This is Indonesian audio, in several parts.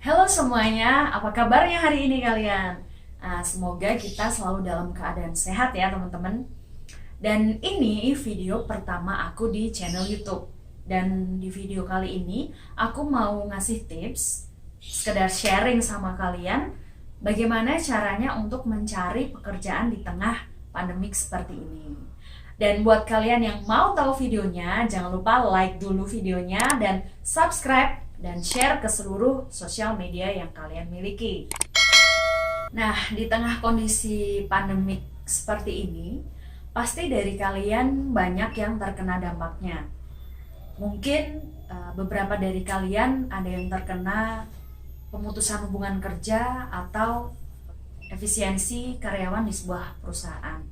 Halo semuanya, apa kabarnya hari ini kalian? Semoga kita selalu dalam keadaan sehat ya teman-teman. Dan ini video pertama aku di channel YouTube. Dan di video kali ini aku mau ngasih tips, sekedar sharing sama kalian bagaimana caranya untuk mencari pekerjaan di tengah pandemik seperti ini. Dan buat kalian yang mau tahu videonya, jangan lupa like dulu videonya dan subscribe dan share ke seluruh sosial media yang kalian miliki. Nah, di tengah kondisi pandemik seperti ini, pasti dari kalian banyak yang terkena dampaknya. Mungkin beberapa dari kalian ada yang terkena pemutusan hubungan kerja atau efisiensi karyawan di sebuah perusahaan.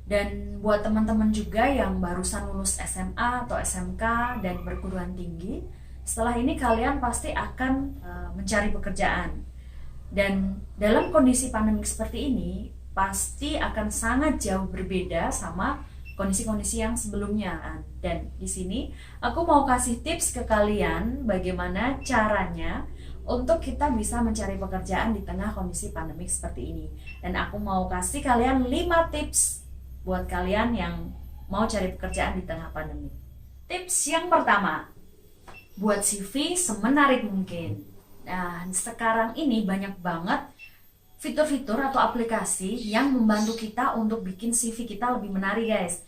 Dan buat teman-teman juga yang barusan lulus SMA atau SMK dan perguruan tinggi, setelah ini kalian pasti akan mencari pekerjaan. Dan dalam kondisi pandemik seperti ini, pasti akan sangat jauh berbeda sama kondisi-kondisi yang sebelumnya. Dan di sini aku mau kasih tips ke kalian bagaimana caranya untuk kita bisa mencari pekerjaan di tengah kondisi pandemik seperti ini. Dan aku mau kasih kalian 5 tips buat kalian yang mau cari pekerjaan di tengah pandemi. Tips yang pertama, buat CV semenarik mungkin. Nah, sekarang ini banyak banget fitur-fitur atau aplikasi yang membantu kita untuk bikin CV kita lebih menarik, guys.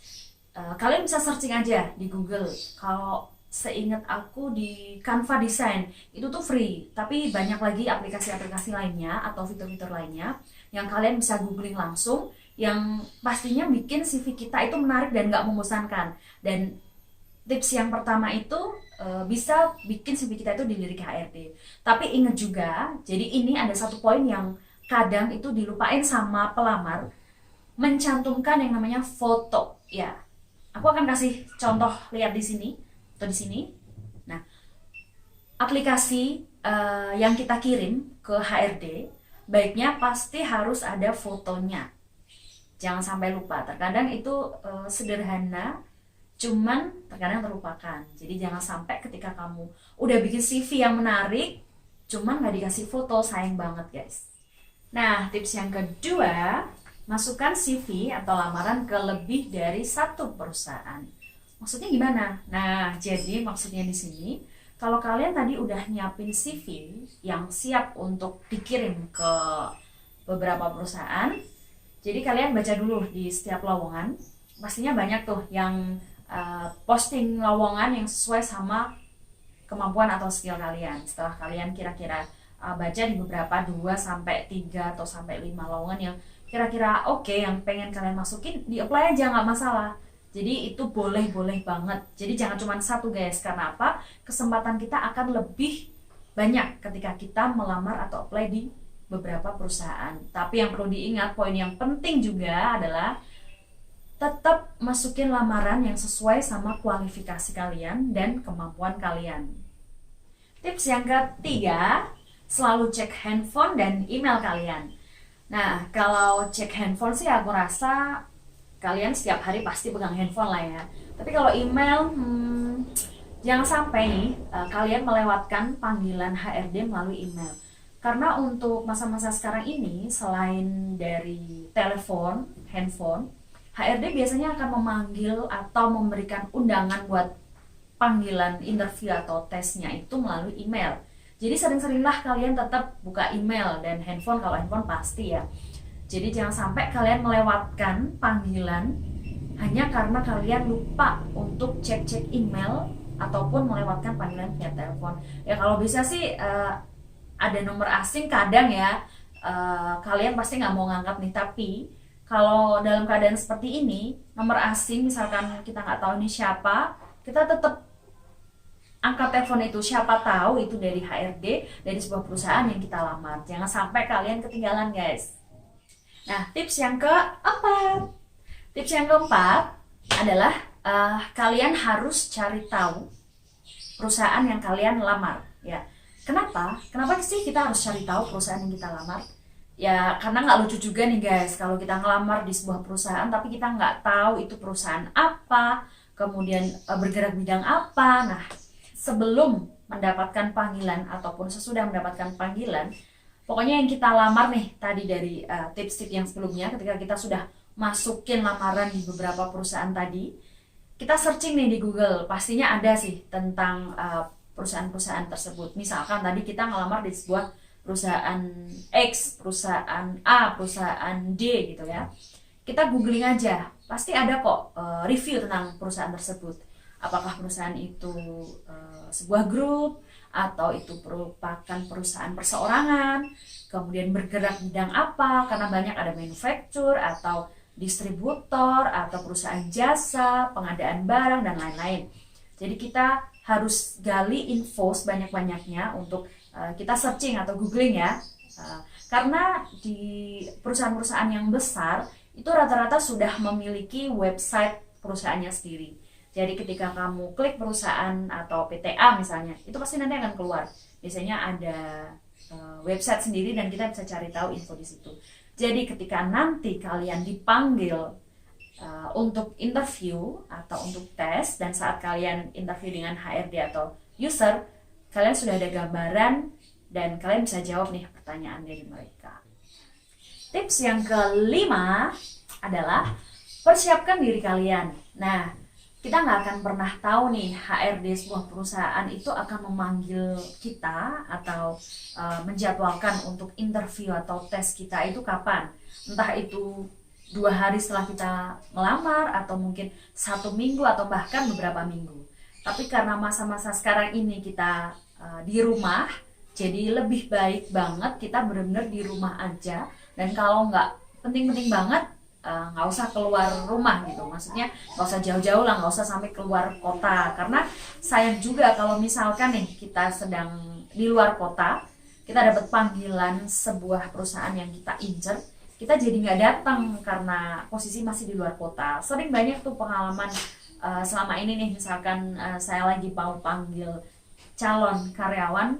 Kalian bisa searching aja di Google. Kalau seingat aku di Canva Design itu tuh free, tapi banyak lagi aplikasi-aplikasi lainnya atau fitur-fitur lainnya yang kalian bisa googling langsung, yang pastinya bikin CV kita itu menarik dan gak membosankan. Dan tips yang pertama itu bisa bikin CV kita itu dilirik HRD. Tapi ingat juga, jadi ini ada satu poin yang kadang itu dilupain sama pelamar, mencantumkan yang namanya foto. Ya, aku akan kasih contoh, lihat di sini atau di sini. Nah, aplikasi yang kita kirim ke HRD, baiknya pasti harus ada fotonya. Jangan sampai lupa, terkadang itu sederhana, cuman terkadang terlupakan. Jadi jangan sampai ketika kamu udah bikin CV yang menarik, cuman gak dikasih foto, sayang banget guys. Nah, tips yang kedua, masukkan CV atau lamaran ke lebih dari satu perusahaan. Maksudnya gimana? Nah, jadi maksudnya di sini, kalau kalian tadi udah nyiapin CV yang siap untuk dikirim ke beberapa perusahaan, jadi kalian baca dulu di setiap lowongan, pastinya banyak tuh yang posting lowongan yang sesuai sama kemampuan atau skill kalian. Setelah kalian kira-kira baca di beberapa 2 sampai 3 atau sampai 5 lowongan yang kira-kira oke, yang pengen kalian masukin, di-apply aja nggak masalah. Jadi itu boleh-boleh banget. Jadi jangan cuma satu guys, karena apa? Kesempatan kita akan lebih banyak ketika kita melamar atau apply di beberapa perusahaan. Tapi yang perlu diingat, poin yang penting juga adalah tetap masukin lamaran yang sesuai sama kualifikasi kalian dan kemampuan kalian. Tips yang ketiga, selalu cek handphone dan email kalian. Nah, kalau cek handphone sih aku rasa kalian setiap hari pasti pegang handphone lah ya. Tapi kalau email, jangan sampai nih kalian melewatkan panggilan HRD melalui email. Karena untuk masa-masa sekarang ini, selain dari telepon, handphone, HRD biasanya akan memanggil atau memberikan undangan buat panggilan interview atau tesnya itu melalui email. Jadi sering-seringlah kalian tetap buka email dan handphone, kalau handphone pasti ya. Jadi jangan sampai kalian melewatkan panggilan hanya karena kalian lupa untuk cek-cek email ataupun melewatkan panggilan via telepon. Ya kalau bisa sih ada nomor asing kadang ya kalian pasti nggak mau ngangkat nih, tapi kalau dalam keadaan seperti ini nomor asing misalkan kita nggak tahu ini siapa, kita tetap angkat telepon itu, siapa tahu itu dari HRD dari sebuah perusahaan yang kita lamar. Jangan sampai kalian ketinggalan guys. Nah, tips yang keempat adalah kalian harus cari tahu perusahaan yang kalian lamar ya. Kenapa sih kita harus cari tahu perusahaan yang kita lamar? Ya karena nggak lucu juga nih guys kalau kita ngelamar di sebuah perusahaan tapi kita nggak tahu itu perusahaan apa, kemudian bergerak bidang apa. Nah, sebelum mendapatkan panggilan ataupun sesudah mendapatkan panggilan, pokoknya yang kita lamar nih tadi dari tips-tips yang sebelumnya, ketika kita sudah masukin lamaran di beberapa perusahaan tadi, kita searching nih di Google, pastinya ada sih tentang perusahaan-perusahaan tersebut. Misalkan tadi kita ngelamar di sebuah perusahaan X, perusahaan A, perusahaan D gitu ya. Kita googling aja, pasti ada kok review tentang perusahaan tersebut. Apakah perusahaan itu sebuah grup atau itu merupakan perusahaan perseorangan, kemudian bergerak bidang apa, karena banyak ada manufaktur atau distributor atau perusahaan jasa, pengadaan barang dan lain-lain. Jadi kita harus gali info sebanyak-banyaknya untuk kita searching atau googling ya. Karena di perusahaan-perusahaan yang besar itu rata-rata sudah memiliki website perusahaannya sendiri. Jadi ketika kamu klik perusahaan atau PTA misalnya, itu pasti nanti akan keluar. Biasanya ada website sendiri dan kita bisa cari tahu info di situ. Jadi ketika nanti kalian dipanggil untuk interview atau untuk tes, dan saat kalian interview dengan HRD atau user, kalian sudah ada gambaran dan kalian bisa jawab nih pertanyaan dari mereka. Tips yang kelima adalah persiapkan diri kalian. Nah, kita nggak akan pernah tahu nih HRD sebuah perusahaan itu akan memanggil kita atau menjadwalkan untuk interview atau tes kita itu kapan. Entah itu 2 hari setelah kita melamar atau mungkin 1 minggu atau bahkan beberapa minggu. Tapi karena masa-masa sekarang ini kita di rumah, jadi lebih baik banget kita benar-benar di rumah aja. Dan kalau nggak penting-penting banget, nggak usah keluar rumah gitu, maksudnya nggak usah jauh-jauh lah, nggak usah sampai keluar kota, karena sayang juga kalau misalkan nih kita sedang di luar kota, kita dapat panggilan sebuah perusahaan yang kita incer, kita jadi nggak datang karena posisi masih di luar kota. Sering banyak tuh pengalaman selama ini nih, misalkan saya lagi mau panggil calon karyawan,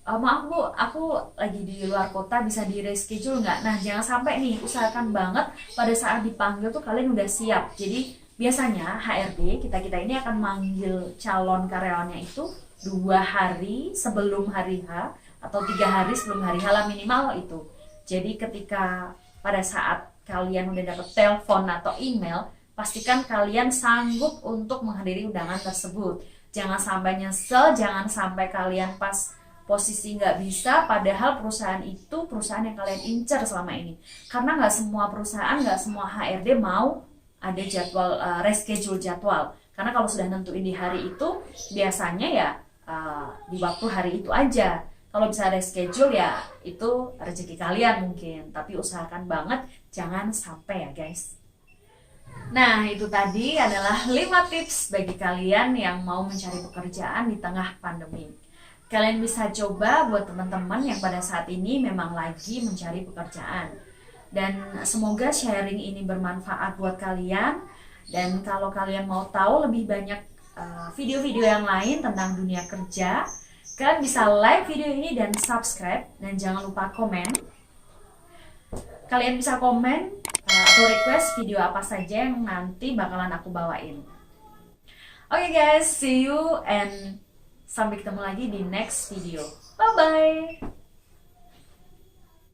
maaf Bu, aku lagi di luar kota, bisa di reschedule nggak? Nah, jangan sampai nih, usahakan banget pada saat dipanggil tuh kalian udah siap. Jadi biasanya HRD kita ini akan manggil calon karyawannya itu 2 hari sebelum hari H atau 3 hari sebelum hari H lah minimal itu. Jadi ketika pada saat kalian udah dapet telepon atau email, pastikan kalian sanggup untuk menghadiri undangan tersebut. Jangan sampai nyesel, jangan sampai kalian pas posisi nggak bisa, padahal perusahaan itu perusahaan yang kalian incer selama ini. Karena nggak semua perusahaan, nggak semua HRD mau ada jadwal reschedule jadwal. Karena kalau sudah nentuin di hari itu, biasanya ya di waktu hari itu aja. Kalau bisa reschedule ya itu rezeki kalian mungkin, tapi usahakan banget jangan sampai ya guys. Nah, itu tadi adalah 5 tips bagi kalian yang mau mencari pekerjaan di tengah pandemi. Kalian bisa coba buat teman-teman yang pada saat ini memang lagi mencari pekerjaan. Dan semoga sharing ini bermanfaat buat kalian. Dan kalau kalian mau tahu lebih banyak video-video yang lain tentang dunia kerja, kalian bisa like video ini dan subscribe. Dan jangan lupa komen. Kalian bisa komen atau request video apa saja yang nanti bakalan aku bawain. Oke guys, see you and sampai ketemu lagi di next video. Bye-bye!